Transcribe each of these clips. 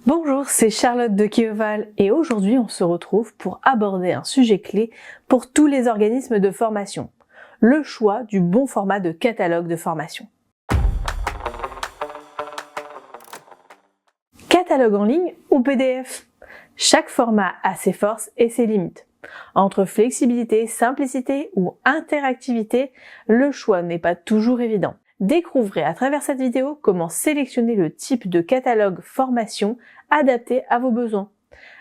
Bonjour, c'est Charlotte de Keoval et aujourd'hui on se retrouve pour aborder un sujet clé pour tous les organismes de formation, le choix du bon format de catalogue de formation. Catalogue en ligne ou PDF? Chaque format a ses forces et ses limites. Entre flexibilité, simplicité ou interactivité, le choix n'est pas toujours évident. Découvrez à travers cette vidéo comment sélectionner le type de catalogue formation adapté à vos besoins.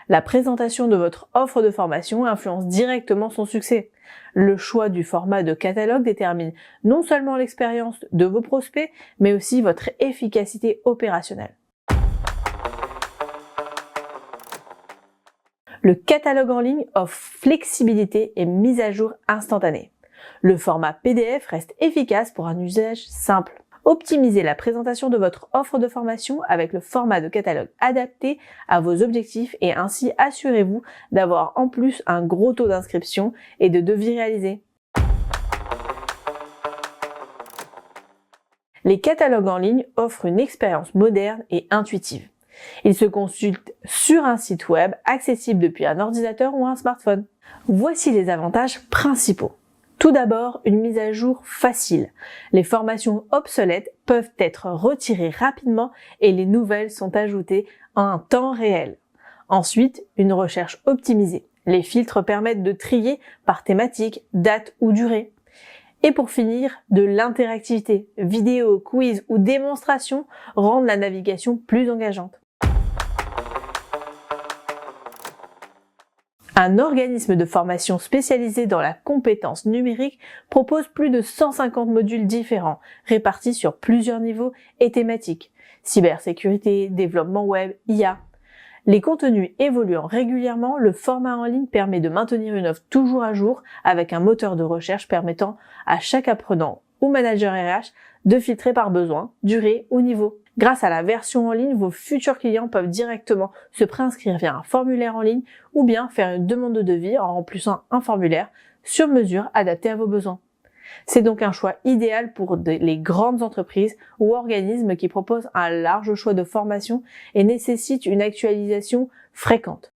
La présentation de votre offre de formation influence directement son succès. Le choix du format de catalogue détermine non seulement l'expérience de vos prospects, mais aussi votre efficacité opérationnelle. Le catalogue en ligne offre flexibilité et mise à jour instantanée. Le format PDF reste efficace pour un usage simple. Optimisez la présentation de votre offre de formation avec le format de catalogue adapté à vos objectifs et ainsi assurez-vous d'avoir en plus un gros taux d'inscription et de devis réalisés. Les catalogues en ligne offrent une expérience moderne et intuitive. Ils se consultent sur un site web accessible depuis un ordinateur ou un smartphone. Voici les avantages principaux. Tout d'abord, une mise à jour facile. Les formations obsolètes peuvent être retirées rapidement et les nouvelles sont ajoutées en temps réel. Ensuite, une recherche optimisée. Les filtres permettent de trier par thématique, date ou durée. Et pour finir, de l'interactivité. Vidéos, quiz ou démonstrations rendent la navigation plus engageante. Un organisme de formation spécialisé dans la compétence numérique propose plus de 150 modules différents, répartis sur plusieurs niveaux et thématiques. Cybersécurité, développement web, IA. Les contenus évoluant régulièrement, le format en ligne permet de maintenir une offre toujours à jour avec un moteur de recherche permettant à chaque apprenant ou manager RH de filtrer par besoin, durée ou niveau. Grâce à la version en ligne, vos futurs clients peuvent directement se préinscrire via un formulaire en ligne ou bien faire une demande de devis en remplissant un formulaire sur mesure adapté à vos besoins. C'est donc un choix idéal pour les grandes entreprises ou organismes qui proposent un large choix de formations et nécessitent une actualisation fréquente.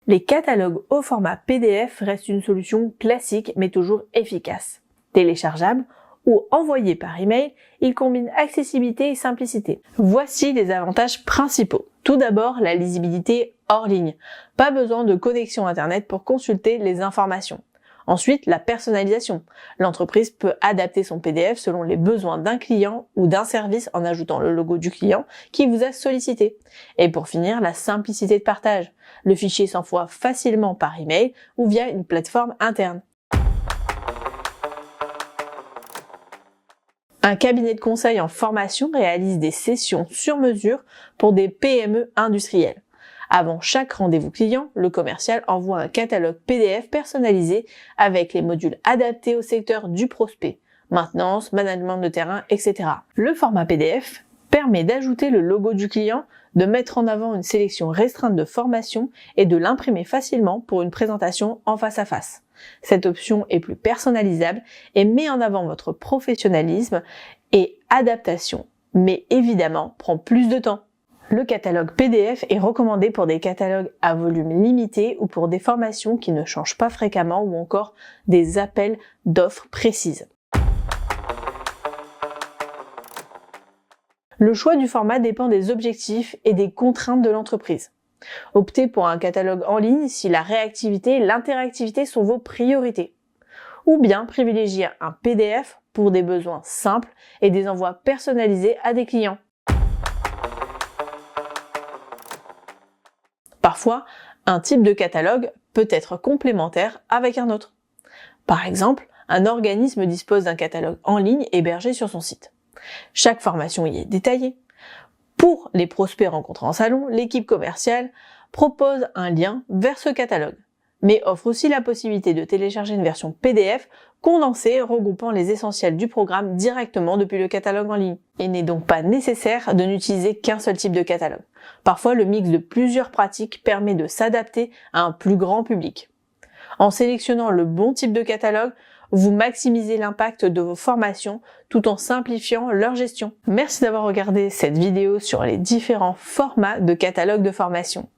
Les catalogues au format PDF restent une solution classique mais toujours efficace. Téléchargeable ou envoyé par email, il combine accessibilité et simplicité. Voici les avantages principaux. Tout d'abord, la lisibilité hors ligne. Pas besoin de connexion internet pour consulter les informations. Ensuite, la personnalisation. L'entreprise peut adapter son PDF selon les besoins d'un client ou d'un service en ajoutant le logo du client qui vous a sollicité. Et pour finir, la simplicité de partage. Le fichier s'envoie facilement par email ou via une plateforme interne. Un cabinet de conseil en formation réalise des sessions sur mesure pour des PME industrielles. Avant chaque rendez-vous client, le commercial envoie un catalogue PDF personnalisé avec les modules adaptés au secteur du prospect, maintenance, management de terrain, etc. Le format PDF permet d'ajouter le logo du client, de mettre en avant une sélection restreinte de formations et de l'imprimer facilement pour une présentation en face à face. Cette option est plus personnalisable et met en avant votre professionnalisme et adaptation, mais évidemment prend plus de temps. Le catalogue PDF est recommandé pour des catalogues à volume limité ou pour des formations qui ne changent pas fréquemment ou encore des appels d'offres précises. Le choix du format dépend des objectifs et des contraintes de l'entreprise. Optez pour un catalogue en ligne si la réactivité et l'interactivité sont vos priorités. Ou bien privilégiez un PDF pour des besoins simples et des envois personnalisés à des clients. Parfois, un type de catalogue peut être complémentaire avec un autre. Par exemple, un organisme dispose d'un catalogue en ligne hébergé sur son site. Chaque formation y est détaillée. Pour les prospects rencontrés en salon, l'équipe commerciale propose un lien vers ce catalogue, mais offre aussi la possibilité de télécharger une version PDF condensée regroupant les essentiels du programme directement depuis le catalogue en ligne. Il n'est donc pas nécessaire de n'utiliser qu'un seul type de catalogue. Parfois, le mix de plusieurs pratiques permet de s'adapter à un plus grand public. En sélectionnant le bon type de catalogue, vous maximisez l'impact de vos formations tout en simplifiant leur gestion. Merci d'avoir regardé cette vidéo sur les différents formats de catalogue de formation.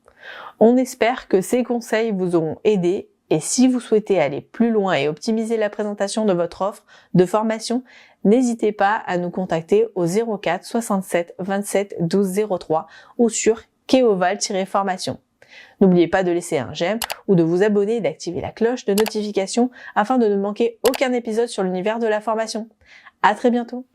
On espère que ces conseils vous auront aidé et si vous souhaitez aller plus loin et optimiser la présentation de votre offre de formation, n'hésitez pas à nous contacter au 04 67 27 12 03 ou sur Keoval-formation. N'oubliez pas de laisser un j'aime ou de vous abonner et d'activer la cloche de notification afin de ne manquer aucun épisode sur l'univers de la formation. À très bientôt!